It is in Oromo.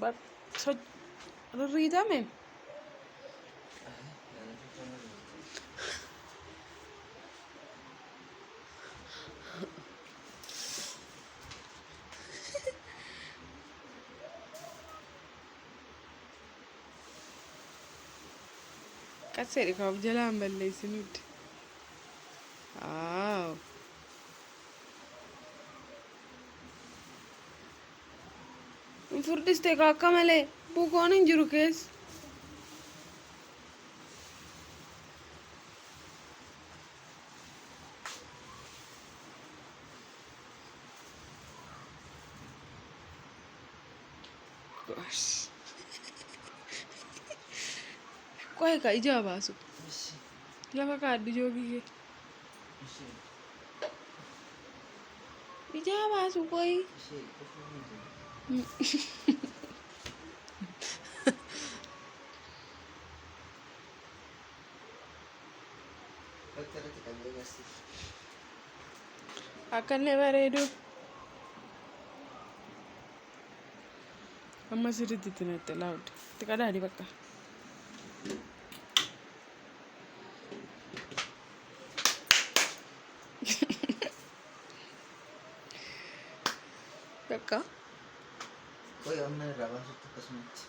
But so Rita me. Kaseri kwa jala mbele isinuti. Wow. Furtiste kakka male bukoon hin jiru keessa. Gosh. Koi ka ija baasu. Lafa kaaddu joogii kee. Ija baasu koi. Akkanne bareedu. Amma sirriitti itti natti loud. Itti qadaadi bakka. Bakka. Koi amma irraa baasutti akkasumatti.